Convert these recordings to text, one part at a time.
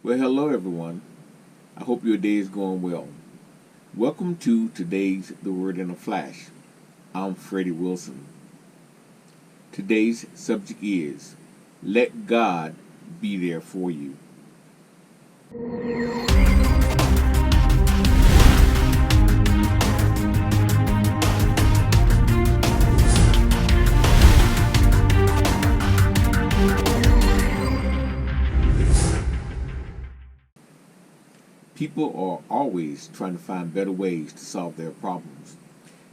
Well, hello everyone. I hope your day is going well. Welcome to today's The Word in a Flash. I'm Freddie Wilson. Today's subject is Let God Be There For You. People are always trying to find better ways to solve their problems.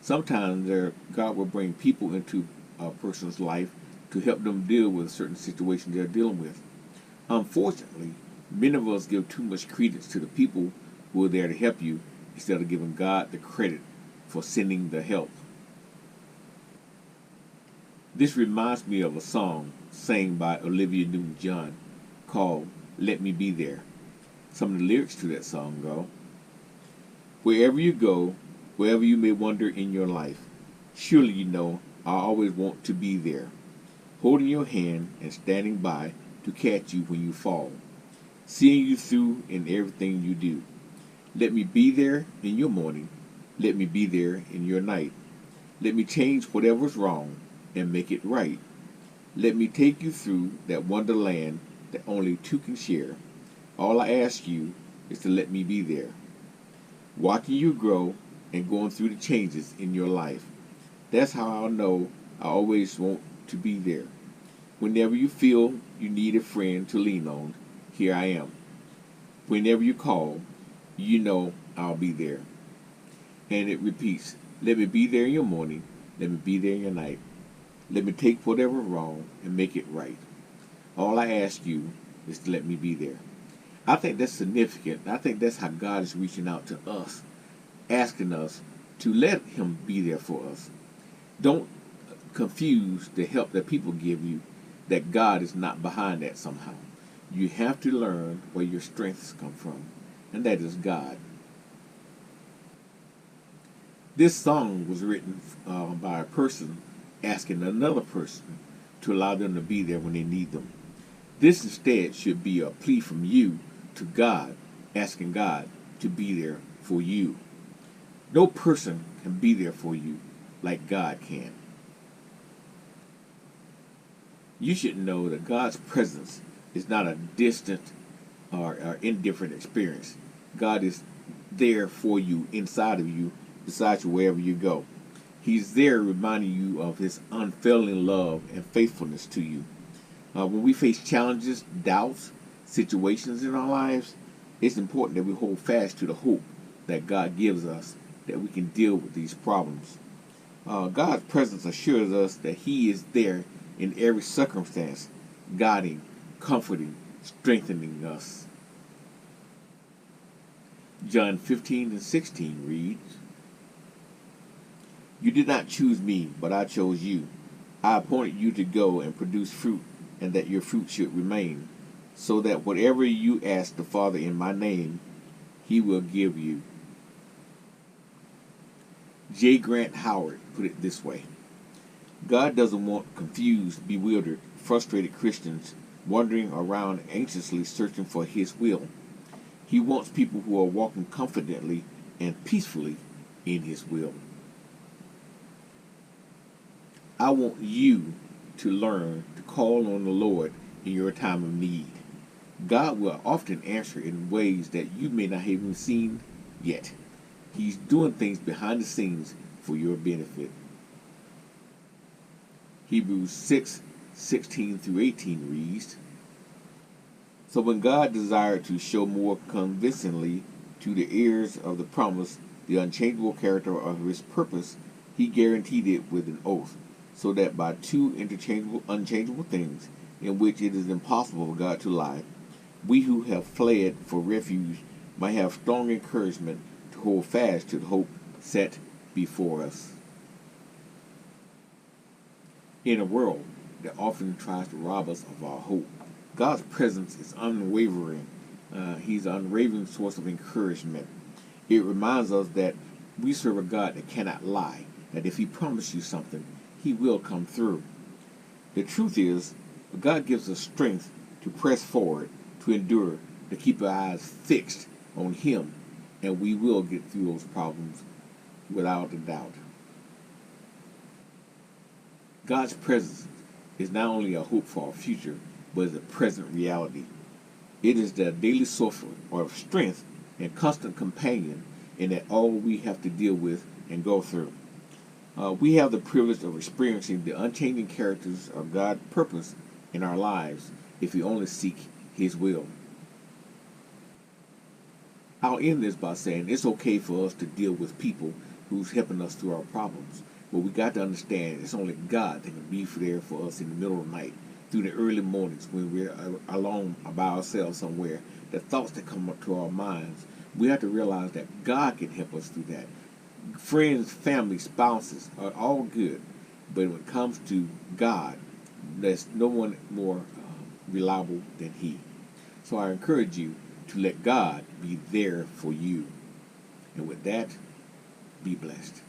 Sometimes God will bring people into a person's life to help them deal with a certain situation they're dealing with. Unfortunately, many of us give too much credence to the people who are there to help you instead of giving God the credit for sending the help. This reminds me of a song sang by Olivia Newton-John called Let Me Be There. Some of the lyrics to that song go, wherever you go, wherever you may wander in your life, surely you know I always want to be there, holding your hand and standing by to catch you when you fall, seeing you through in everything you do. Let me be there in your morning. Let me be there in your night. Let me change whatever's wrong and make it right. Let me take you through that wonderland that only two can share. All I ask you is to let me be there, watching you grow and going through the changes in your life. That's how I'll know I always want to be there. Whenever you feel you need a friend to lean on, here I am. Whenever you call, you know I'll be there. And it repeats, let me be there in your morning, let me be there in your night. Let me take whatever wrong and make it right. All I ask you is to let me be there. I think that's significant. I think that's how God is reaching out to us, asking us to let Him be there for us. Don't confuse the help that people give you, that God is not behind that somehow. You have to learn where your strengths come from, and that is God. This song was written by a person asking another person to allow them to be there when they need them. This instead should be a plea from you to God, asking God to be there for you. No person can be there for you like God can. You should know that God's presence is not a distant or indifferent experience. God is there for you, inside of you, beside you wherever you go. He's there reminding you of His unfailing love and faithfulness to you. When we face challenges, doubts, situations in our lives, it's important that we hold fast to the hope that God gives us, that we can deal with these problems. God's presence assures us that He is there in every circumstance, guiding, comforting, strengthening us. John 15:16 reads, You did not choose me, but I chose you. I appointed you to go and produce fruit, and that your fruit should remain, so that whatever you ask the Father in my name, He will give you. J. Grant Howard put it this way: God doesn't want confused, bewildered, frustrated Christians wandering around anxiously searching for His will. He wants people who are walking confidently and peacefully in His will. I want you to learn to call on the Lord in your time of need. God will often answer in ways that you may not have even seen yet. He's doing things behind the scenes for your benefit. Hebrews 6:16 through 18 reads, So when God desired to show more convincingly to the heirs of the promise the unchangeable character of His purpose, He guaranteed it with an oath, so that by two unchangeable things, in which it is impossible for God to lie, we who have fled for refuge might have strong encouragement to hold fast to the hope set before us. In a world that often tries to rob us of our hope, God's presence is unwavering. He's an unwavering source of encouragement. It reminds us that we serve a God that cannot lie, that if He promised you something, He will come through. The truth is, God gives us strength to press forward, to endure, to keep our eyes fixed on Him, and we will get through those problems without a doubt. God's presence is not only a hope for our future, but is a present reality. It is the daily source of strength and constant companion in that all we have to deal with and go through. We have the privilege of experiencing the unchanging characters of God's purpose in our lives if we only seek His will. I'll end this by saying it's okay for us to deal with people who's helping us through our problems, but we got to understand it's only God that can be there for us in the middle of the night, through the early mornings when we're alone by ourselves somewhere. The thoughts that come up to our minds, we have to realize that God can help us through that. Friends, family, spouses are all good, but when it comes to God, there's no one more reliable than He. So I encourage you to let God be there for you. And with that, be blessed.